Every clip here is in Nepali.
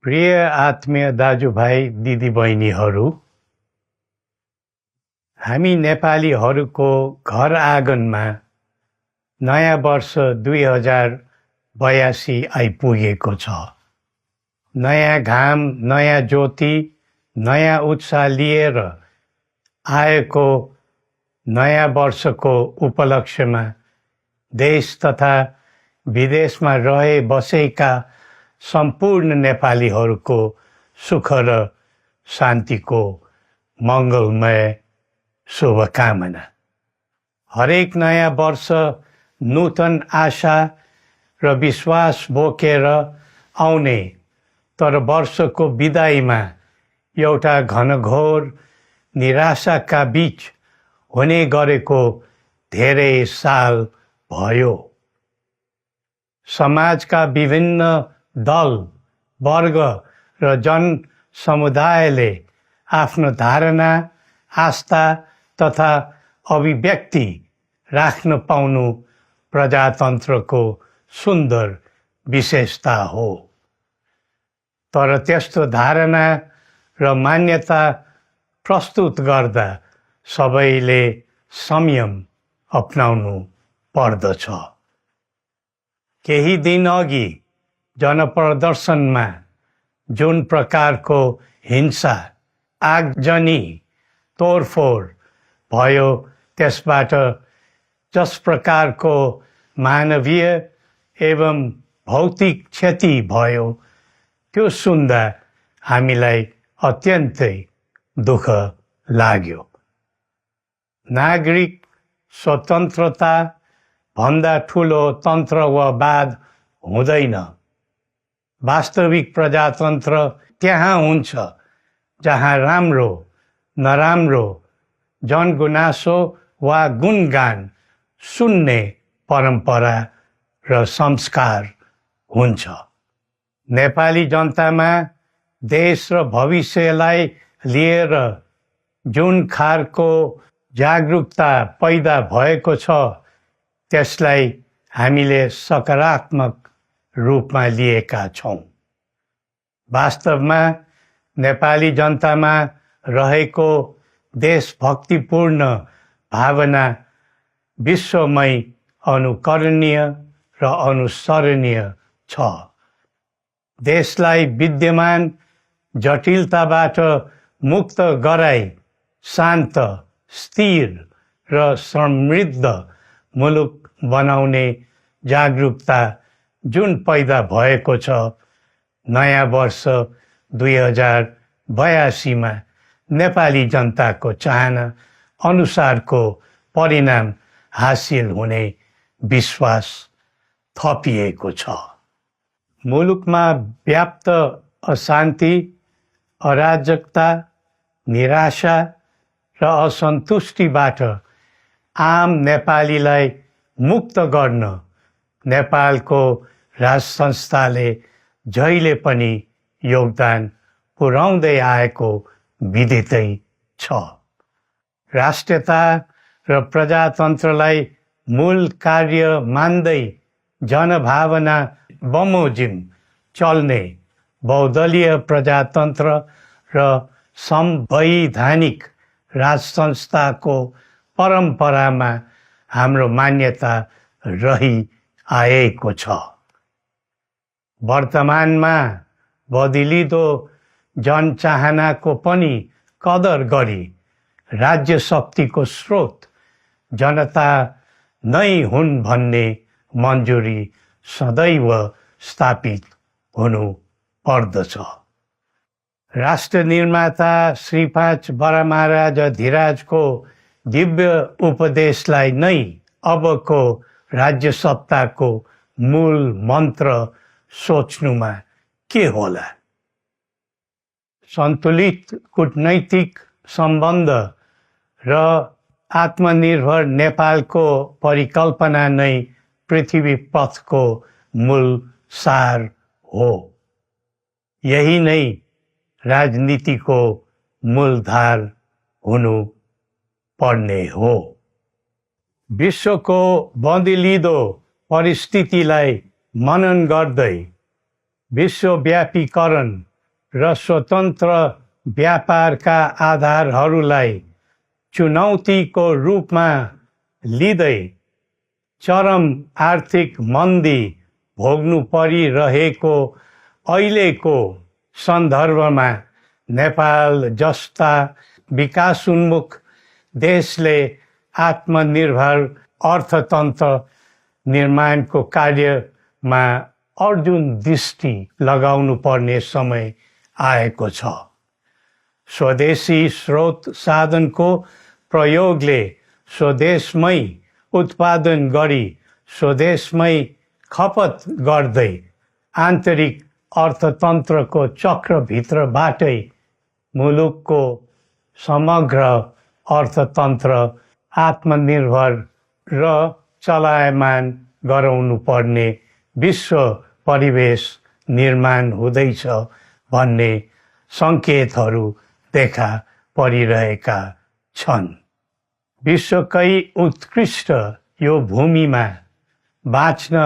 प्रिय आत्मीय दाजुभाइ दिदीबहिनीहरू, हामी नेपालीहरूको घर आँगनमा नयाँ वर्ष 2082 आइपुगेको छ। नयाँ घाम, नयाँ ज्योति, नयाँ उत्साह लिएर आएको नयाँ वर्षको उपलक्ष्यमा देश तथा विदेशमा रहे बसेका सम्पूर्ण नेपालीहरूको सुख र शान्तिको मङ्गलमय शुभकामना। हरेक नयाँ वर्ष नूतन आशा र विश्वास बोकेर आउने, तर वर्षको बिदाईमा एउटा घनघोर निराशाका बीच हुने गरेको धेरै साल भयो। समाजका विभिन्न दल, वर्ग र जन समुदायले आफ्नो धारणा, आस्था तथा अभिव्यक्ति राख्न पाउनु प्रजातन्त्रको सुन्दर विशेषता हो। तर त्यस्तो धारणा र मान्यता प्रस्तुत गर्दा सबैले संयम अपनाउनु पर्दछ। केही दिन अघि जनप्रदर्शनमा जुन प्रकारको हिंसा, आगजनी, तोडफोड भयो, त्यसबाट जस प्रकारको मानवीय एवं भौतिक क्षति भयो, त्यो सुन्दा हामीलाई अत्यन्तै दुःख लाग्यो। नागरिक स्वतन्त्रता भन्दा ठुलो तन्त्रवाद हुँदैन। वास्तविक प्रजातन्त्र त्यहाँ हुन्छ जहाँ राम्रो, नराम्रो, जनगुनासो वा गुणगान सुन्ने परम्परा र संस्कार हुन्छ। नेपाली जनतामा देश र भविष्यलाई लिएर जुन खालको जागरुकता पैदा भएको छ, त्यसलाई हामीले सकारात्मक रूपमा लिएका छौँ। वास्तवमा नेपाली जनतामा रहेको देशभक्तिपूर्ण भावना विश्वमै अनुकरणीय र अनुसरणीय छ। देशलाई विद्यमान जटिलताबाट मुक्त गराई शान्त, स्थिर र समृद्ध मुलुक बनाउने जागरुकता जुन पैदा भएको छ, नयाँ वर्ष 2082 मा नेपाली जनताको चाहना अनुसारको परिणाम हासिल हुने विश्वास थपिएको छ। मुलुकमा व्याप्त अशान्ति, अराजकता, निराशा र असन्तुष्टिबाट आम नेपालीलाई मुक्त गर्न नेपालको राज संस्थाले जहिले पनि योगदान पुर्याउँदै आएको विदितै छ। राष्ट्रियता र प्रजातन्त्रलाई मूल कार्य मान्दै जनभावना बमोजिम चल्ने बहुदलीय प्रजातन्त्र र संवैधानिक राज संस्थाको परम्परामा हाम्रो मान्यता रही आएको छ। वर्तमानमा बदलिँदो जनचाहनाको पनि कदर गरी राज्य शक्तिको स्रोत जनता नै हुन् भन्ने मन्जुरी सदैव स्थापित हुनु पर्दछ। राष्ट्र निर्माता श्री 5 बरामहाराज धीराजको दिव्य उपदेशलाई नै अबको राज्य सत्ताको मूल मन्त्र सोच्नुमा के होला? सन्तुलित कूटनैतिक सम्बन्ध र आत्मनिर्भर नेपालको परिकल्पना नै पृथ्वी पथको मूल सार हो। यही नै राजनीतिको मूलधार हुनु पर्ने हो। विश्वको बदलिँदो परिस्थितिलाई मनन गर्दै विश्वव्यापीकरण र स्वतन्त्र व्यापारका आधारहरूलाई चुनौतीको रूपमा लिँदै चरम आर्थिक मन्दी भोग्नु परिरहेको अहिलेको सन्दर्भमा नेपाल जस्ता विकासोन्मुख देशले आत्मनिर्भर अर्थतन्त्र निर्माणको कार्यमा अर्जुन दृष्टि लगाउनु पर्ने समय आएको छ। स्वदेशी स्रोत साधनको प्रयोगले स्वदेशमै उत्पादन गरी स्वदेशमै खपत गर्दै आन्तरिक अर्थतन्त्रको चक्रभित्रबाटै मुलुकको समग्र अर्थतन्त्र आत्मनिर्भर र चलायमान गराउनु पर्ने विश्व परिवेश निर्माण हुँदैछ भन्ने सङ्केतहरू देखा परिरहेका छन्। विश्वकै उत्कृष्ट यो भूमिमा बाँच्न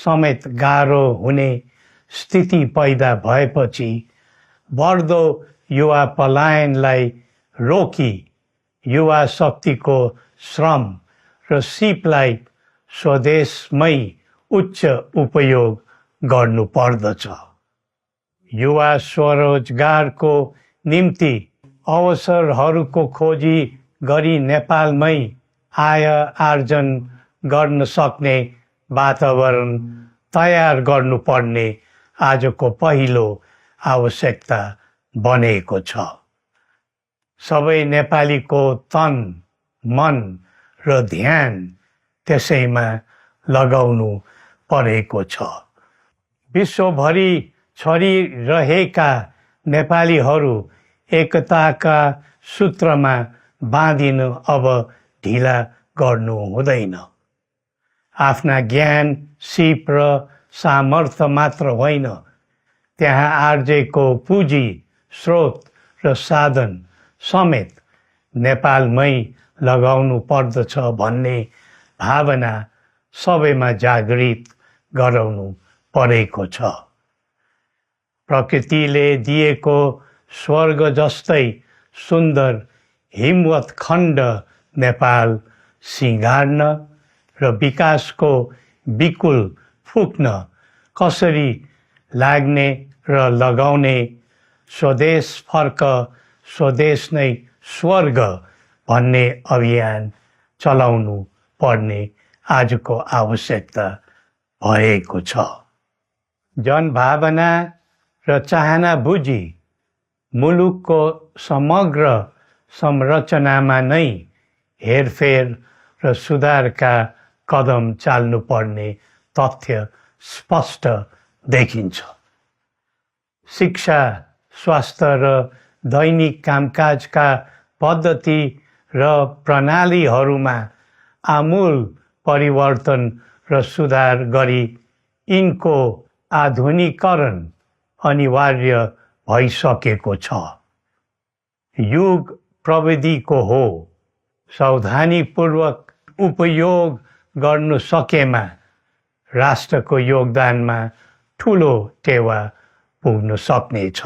समेत गाह्रो हुने स्थिति पैदा भएपछि बढ्दो युवा पलायनलाई रोकी युवा शक्तिको श्रम र सिपलाई स्वदेशमै उच्च उपयोग गर्नु पर्दछ। युवा स्वरोजगारको निम्ति अवसरहरूको खोजी गरी नेपालमै आय आर्जन गर्न सक्ने वातावरण तयार गर्नुपर्ने आजको पहिलो आवश्यकता बनेको छ। सबै नेपालीको तन, मन र ध्यान त्यसैमा लगाउनु परेको छ। विश्वभरि छरिरहेका नेपालीहरू एकताका सूत्रमा बाँधिन अब ढिला गर्नु हुँदैन। आफ्ना ज्ञान, सिप र सामर्थ्य मात्र होइन, त्यहाँ आर्जेको पुँजी, स्रोत र साधन समेत नेपालमै लगाउनु पर्दछ भन्ने भावना सबैमा जागृत गराउनु परेको छ। प्रकृतिले दिएको स्वर्ग जस्तै सुन्दर हिमवत् खण्ड नेपाल सिँगार्न र विकासको विपुल फुक्न कसरी लाग्ने र लगाउने स्वदेश फर्क स्वदेश नै स्वर्ग भन्ने अभियान चलाउनु पर्ने आजको आवश्यकता भएको छ। जनभावना र चाहना बुझी मुलुकको समग्र संरचनामा नै हेरफेर र सुधारका कदम चाल्नुपर्ने तथ्य स्पष्ट देखिन्छ। शिक्षा, स्वास्थ्य र दैनिक कामकाजका पद्धति र प्रणालीहरूमा आमूल परिवर्तन र सुधार गरी यिनको आधुनिकीकरण अनिवार्य भइसकेको छ। युग प्रविधिको हो, सावधानीपूर्वक उपयोग गर्नु सकेमा राष्ट्रको योगदानमा ठुलो टेवा पुग्न सक्नेछ।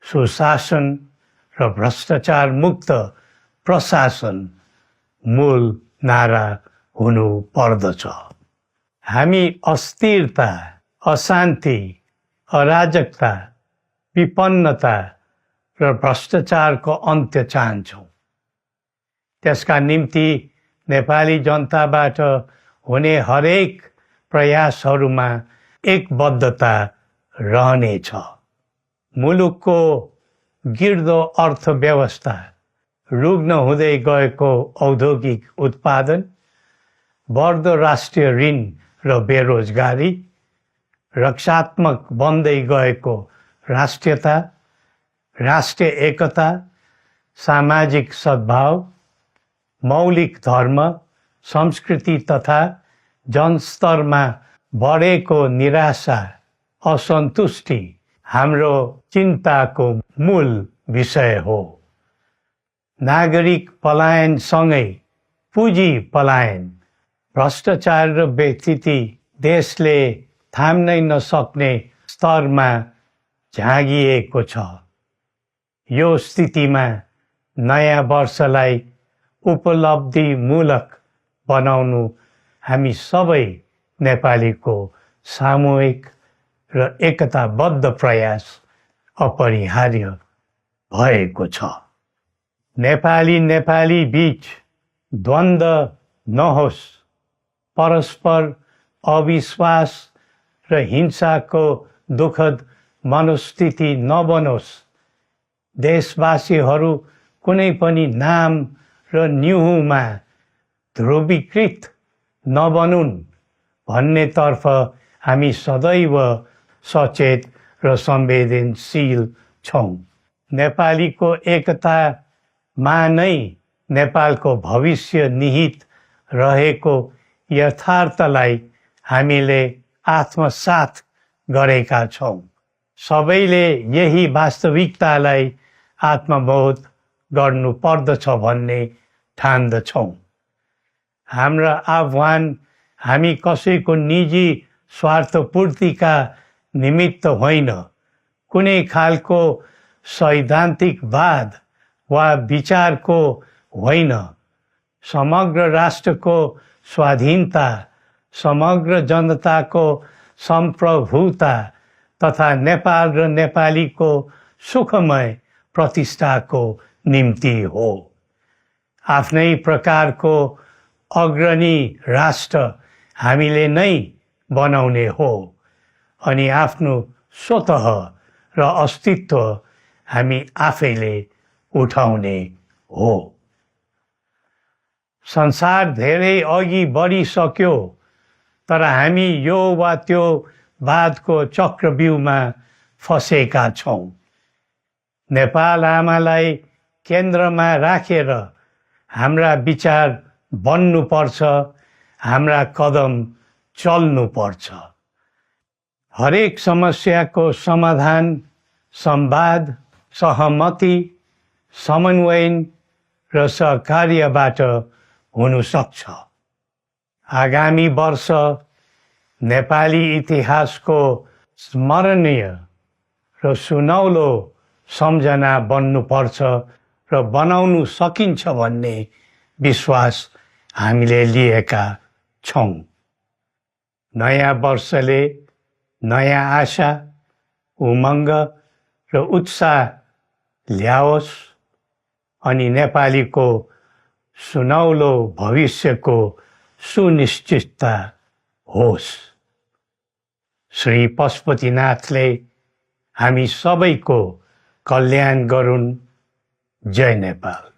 सुशासन र भ्रष्टाचार मुक्त प्रशासन मूल नारा हुनु पर्दछ। हामी अस्थिरता, अशान्ति, अराजकता, विपन्नता र भ्रष्टाचारको अन्त्य चाहन्छौँ। त्यसका निम्ति नेपाली जनताबाट हुने हरेक प्रयासहरूमा एकबद्धता रहनेछ। मुलुकको गिर्दो अर्थव्यवस्था, रुग्न हुँदै गएको औद्योगिक उत्पादन, बढ्दो राष्ट्रिय ऋण र बेरोजगारी, रक्षात्मक बन्दै गएको राष्ट्रियता, राष्ट्रिय एकता, सामाजिक सद्भाव, मौलिक धर्म, संस्कृति तथा जनस्तरमा बढेको निराशा, असन्तुष्टि हाम्रो चिन्ताको मूल विषय हो। नागरिक पलायनसँगै पुँजी पलायन, भ्रष्टाचार र बेइज्जती देशले थाम्नै नसक्ने स्तरमा झाँगिएको छ। यो स्थितिमा नयाँ वर्षलाई उपलब्धिमूलक बनाउनु हामी सबै नेपालीको सामूहिक र एकताबद्ध प्रयास अपरिहार्य भएको छ। नेपाली बीच द्वन्द्व नहोस्, परस्पर अविश्वास र हिंसाको दुःखद मनोस्थिति नबनोस्, देशवासीहरू कुनै पनि नाम र न्युहुमा ध्रुवीकृत नबनुन् भन्नेतर्फ हामी सदैव सचेत र संवेदनशील छौँ। नेपालीको एकतामा नै नेपालको भविष्य निहित रहेको यथार्थलाई हामीले आत्मसात गरेका छौँ। सबैले यही वास्तविकतालाई आत्मबोध गर्नुपर्दछ भन्ने ठान्दछौँ। हाम्रा आह्वान हामी कसैको निजी स्वार्थपूर्तिका निमित्त होइन, कुनै खालको सैद्धान्तिकवाद वा विचारको होइन, समग्र राष्ट्रको स्वाधीनता, समग्र जनताको सम्प्रभुता तथा नेपाल र नेपालीको सुखमय प्रतिष्ठाको निम्ति हो। आफ्नै प्रकारको अग्रणी राष्ट्र हामीले नै बनाउने हो अनि आफ्नो स्वतः र अस्तित्व हामी आफैले उठाउने हो। संसार धेरै अघि बढिसक्यो, तर हामी यो वा त्यो वादको चक्रव्यूहमा फँसेका छौँ। नेपाल आमालाई केन्द्रमा राखेर हाम्रा विचार बन्नुपर्छ, हाम्रा कदम चल्नुपर्छ। हरेक समस्याको समाधान संवाद, सहमति, समन्वयन र सहकार्यबाट हुन सक्छ। आगामी वर्ष नेपाली इतिहासको स्मरणीय र सुनौलो सम्झना बन्नुपर्छ र बनाउनु सकिन्छ भन्ने विश्वास हामीले लिएका छौँ। नयाँ वर्षले नयाँ आशा, उमङ्ग र उत्साह ल्याओस् अनि नेपालीको सुनौलो भविष्यको सुनिश्चितता होस्। श्री पशुपतिनाथले हामी सबैको कल्याण गरून्। जय नेपाल।